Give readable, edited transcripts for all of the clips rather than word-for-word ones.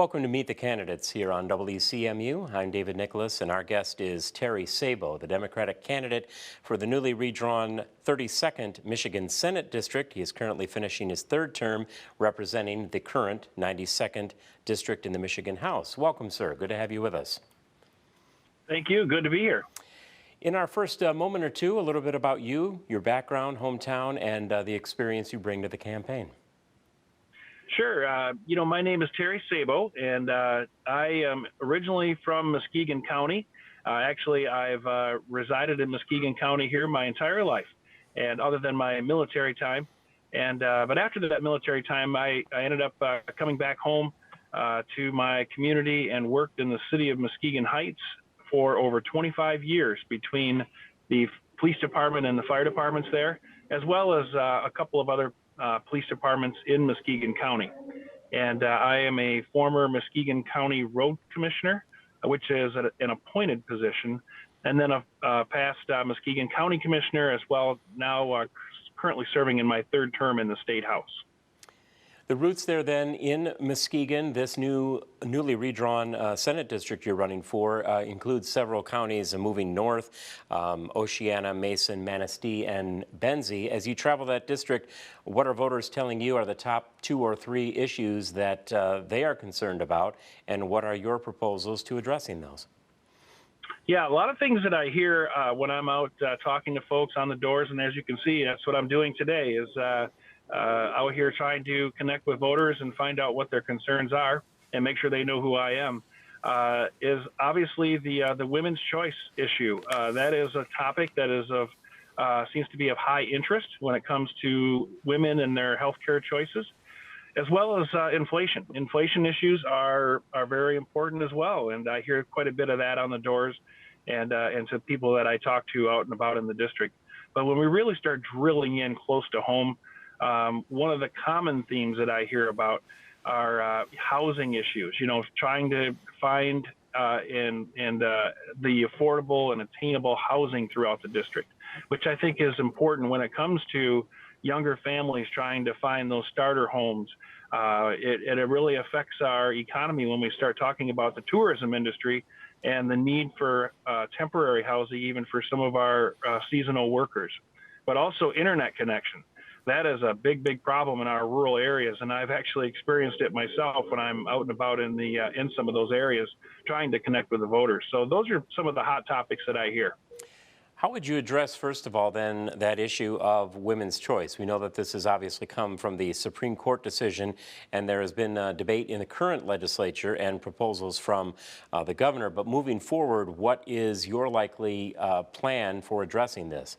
Welcome to Meet the Candidates here on WCMU. I'm David Nicholas, and our guest is Terry Sabo, the Democratic candidate for the newly redrawn 32nd Michigan Senate District. He is currently finishing his third term representing the current 92nd District in the Michigan House. Welcome, sir. Good to have you with us. Thank you. Good to be here. In our first moment or two, a little bit about you, your background, hometown, and the experience you bring to the campaign. Sure. My name is Terry Sabo, and I am originally from Muskegon County. Actually, I've resided in Muskegon County here my entire life, and other than my military time. But after that military time, I ended up coming back home to my community and worked in the city of Muskegon Heights for over 25 years between the police department and the fire departments there, as well as a couple of other police departments in Muskegon County. And I am a former Muskegon County Road Commissioner, which is an appointed position, and then a past Muskegon County Commissioner as well, now currently serving in my third term in the State House. The roots there then in Muskegon, this newly redrawn Senate district you're running for includes several counties moving north, Oceana, Mason, Manistee, and Benzie. As you travel that district, what are voters telling you are the top 2 or 3 issues that they are concerned about, and what are your proposals to addressing those? Yeah, a lot of things that I hear when I'm out talking to folks on the doors, and as you can see, that's what I'm doing today is out here trying to connect with voters and find out what their concerns are and make sure they know who I am, is obviously the women's choice issue. That is a topic that is seems to be of high interest when it comes to women and their healthcare choices, as well as inflation. Inflation issues are very important as well, and I hear quite a bit of that on the doors and to people that I talk to out and about in the district. But when we really start drilling in close to home, one of the common themes that I hear about are housing issues, trying to find the affordable and attainable housing throughout the district, which I think is important when it comes to younger families trying to find those starter homes. It really affects our economy when we start talking about the tourism industry and the need for temporary housing, even for some of our seasonal workers, but also internet connection. That is a big problem in our rural areas, and I've actually experienced it myself when I'm out and about in some of those areas trying to connect with the voters. So those are some of the hot topics that I hear. How would you address, first of all, then, that issue of women's choice? We know that this has obviously come from the Supreme Court decision, and there has been a debate in the current legislature and proposals from the governor. But moving forward, what is your likely plan for addressing this?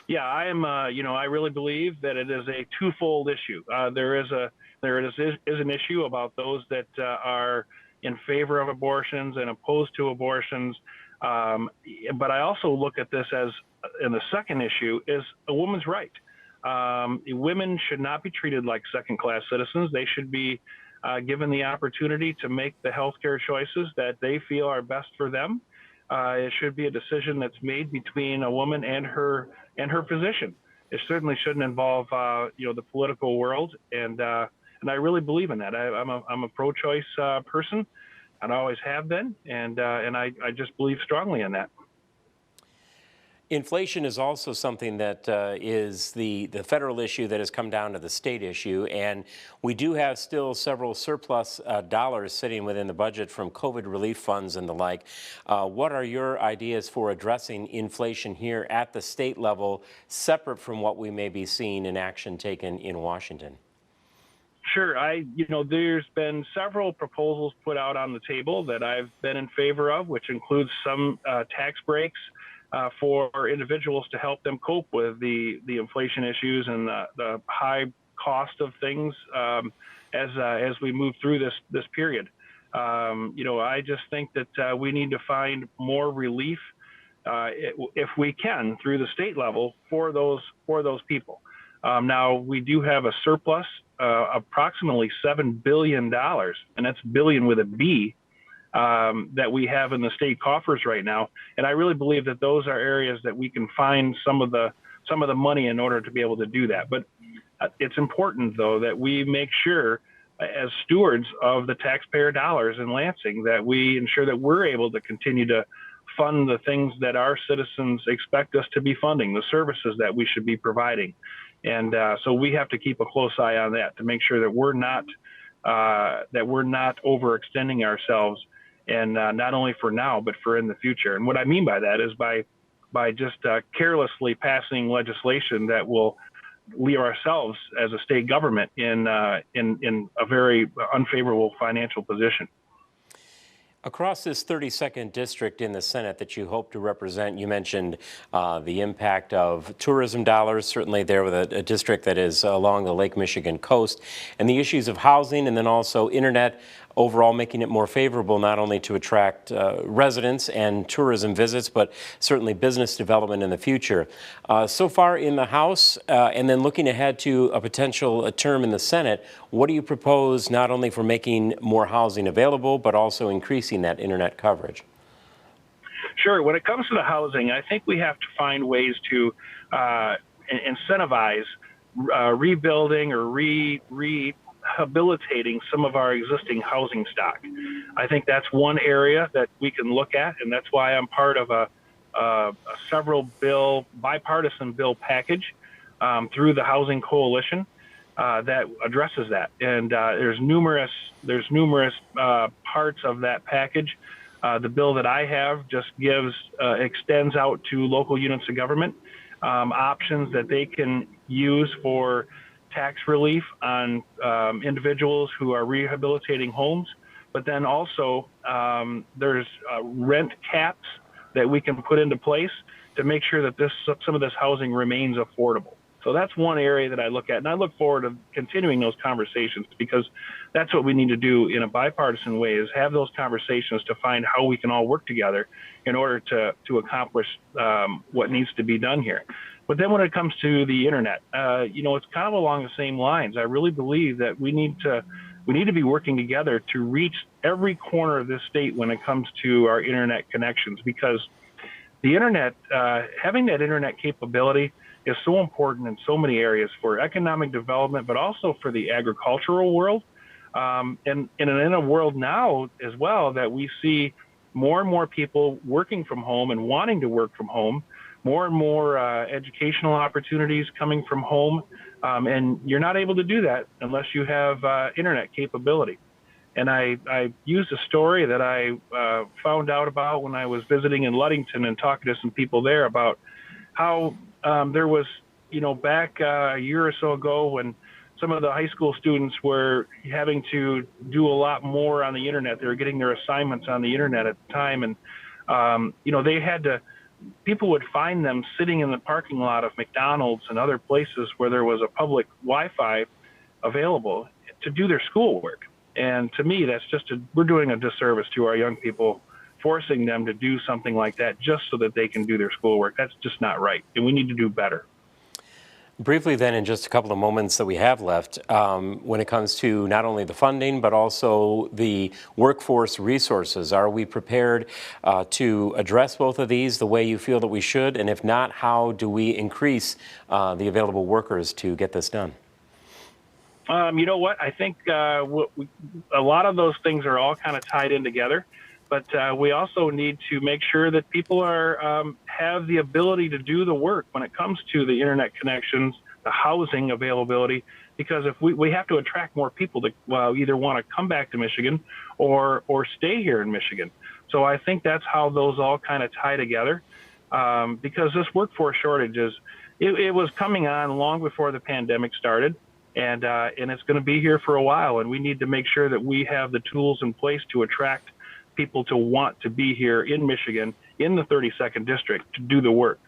Yeah, I am. I really believe that it is a twofold issue. There is an issue about those that are in favor of abortions and opposed to abortions. But I also look at this as, and the second issue is a woman's right. Women should not be treated like second-class citizens. They should be given the opportunity to make the healthcare choices that they feel are best for them. It should be a decision that's made between a woman and her physician. It certainly shouldn't involve the political world, and I really believe in that. I'm a pro-choice person, and I always have been, and I just believe strongly in that. Inflation is also something that is the federal issue that has come down to the state issue, and we do have still several surplus dollars sitting within the budget from COVID relief funds and the like. What are your ideas for addressing inflation here at the state level, separate from what we may be seeing in action taken in Washington? Sure. There's been several proposals put out on the table that I've been in favor of, which includes some tax breaks for individuals to help them cope with the inflation issues and the high cost of things as we move through this period. I just think that we need to find more relief if we can through the state level for those people. Now we do have a surplus, approximately $7 billion, and that's billion with a B, that we have in the state coffers right now. And I really believe that those are areas that we can find some of the money in order to be able to do that. But it's important, though, that we make sure as stewards of the taxpayer dollars in Lansing, that we ensure that we're able to continue to fund the things that our citizens expect us to be funding, the services that we should be providing. And so we have to keep a close eye on that to make sure that we're not overextending ourselves, and not only for now but for in the future. And what I mean by that is by just carelessly passing legislation that will leave ourselves as a state government in a very unfavorable financial position. Across this 32nd district in the Senate that you hope to represent, you mentioned the impact of tourism dollars, certainly there with a district that is along the Lake Michigan coast, and the issues of housing, and then also internet overall, making it more favorable not only to attract residents and tourism visits, but certainly business development in the future. So far in the House, and then looking ahead to a potential term in the Senate, what do you propose not only for making more housing available, but also increasing that internet coverage? Sure. When it comes to the housing, I think we have to find ways to incentivize rebuilding or rehabilitating some of our existing housing stock. I think that's one area that we can look at, and that's why I'm part of a several bipartisan bill package through the Housing Coalition that addresses that. And there's numerous parts of that package. The bill that I have just extends out to local units of government options that they can use for tax relief on individuals who are rehabilitating homes. But then also there's rent caps that we can put into place to make sure that some of this housing remains affordable. So that's one area that I look at, and I look forward to continuing those conversations, because that's what we need to do in a bipartisan way, is have those conversations to find how we can all work together in order to accomplish what needs to be done here. But then when it comes to the internet, it's kind of along the same lines. I really believe that we need to be working together to reach every corner of this state when it comes to our internet connections, because the internet, having that internet capability is so important in so many areas for economic development, but also for the agricultural world. And in a world now as well that we see more and more people working from home and wanting to work from home, more and more educational opportunities coming from home, and you're not able to do that unless you have internet capability. And I used a story that I found out about when I was visiting in Ludington and talking to some people there about how there was, back a year or so ago, when some of the high school students were having to do a lot more on the internet. They were getting their assignments on the internet at the time, and they had to. People would find them sitting in the parking lot of McDonald's and other places where there was a public Wi-Fi available to do their schoolwork. And to me, we're doing a disservice to our young people, forcing them to do something like that just so that they can do their schoolwork. That's just not right, and we need to do better. Briefly then, in just a couple of moments that we have left, when it comes to not only the funding, but also the workforce resources, are we prepared to address both of these the way you feel that we should? And if not, how do we increase the available workers to get this done? You know what? I think a lot of those things are all kind of tied in together. But we also need to make sure that people have the ability to do the work when it comes to the internet connections, the housing availability, because if we have to attract more people to either want to come back to Michigan or stay here in Michigan. So I think that's how those all kind of tie together, because this workforce shortage it was coming on long before the pandemic started, and it's going to be here for a while, and we need to make sure that we have the tools in place to attract people to want to be here in Michigan, in the 32nd district, to do the work.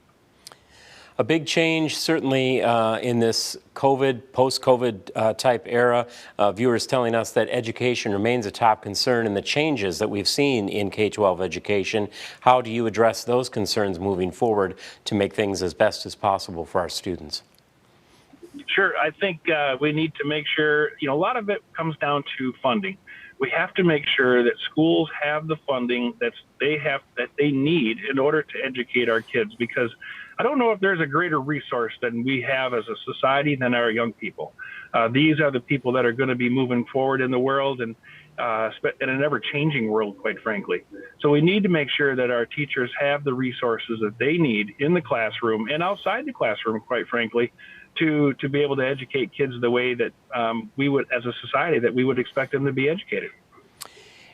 A big change, certainly, in this post-COVID type era. Viewers telling us that education remains a top concern, and the changes that we've seen in K-12 education. How do you address those concerns moving forward to make things as best as possible for our students? Sure. I think we need to make sure, a lot of it comes down to funding. we have to make sure that schools have the funding that they need in order to educate our kids, because I don't know if there's a greater resource than we have as a society than our young people. These are the people that are going to be moving forward in the world, and in an ever-changing world, quite frankly. So we need to make sure that our teachers have the resources that they need in the classroom and outside the classroom, quite frankly, to be able to educate kids the way that we would, as a society, that we would expect them to be educated.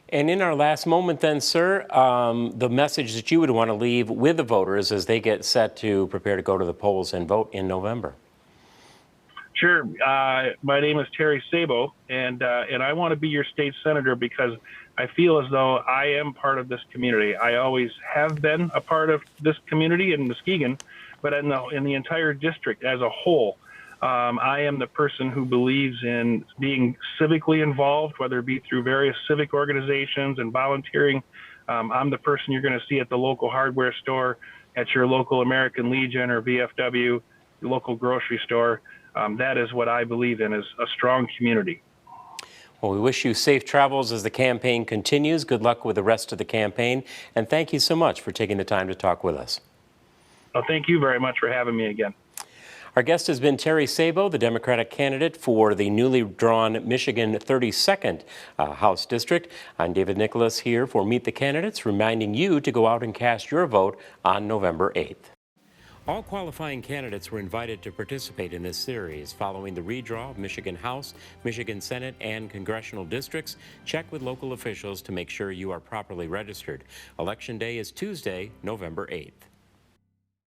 And in our last moment then, sir, the message that you would want to leave with the voters as they get set to prepare to go to the polls and vote in November. Sure. My name is Terry Sabo, and I want to be your state senator because I feel as though I am part of this community. I always have been a part of this community in Muskegon, but in the entire district as a whole, I am the person who believes in being civically involved, whether it be through various civic organizations and volunteering. I'm the person you're going to see at the local hardware store, at your local American Legion or VFW, your local grocery store. That is what I believe in, is a strong community. Well, we wish you safe travels as the campaign continues. Good luck with the rest of the campaign. And thank you so much for taking the time to talk with us. Well, thank you very much for having me again. Our guest has been Terry Sabo, the Democratic candidate for the newly drawn Michigan 32nd House District. I'm David Nicholas here for Meet the Candidates, reminding you to go out and cast your vote on November 8th. All qualifying candidates were invited to participate in this series. Following the redraw of Michigan House, Michigan Senate, and congressional districts, check with local officials to make sure you are properly registered. Election Day is Tuesday, November 8th.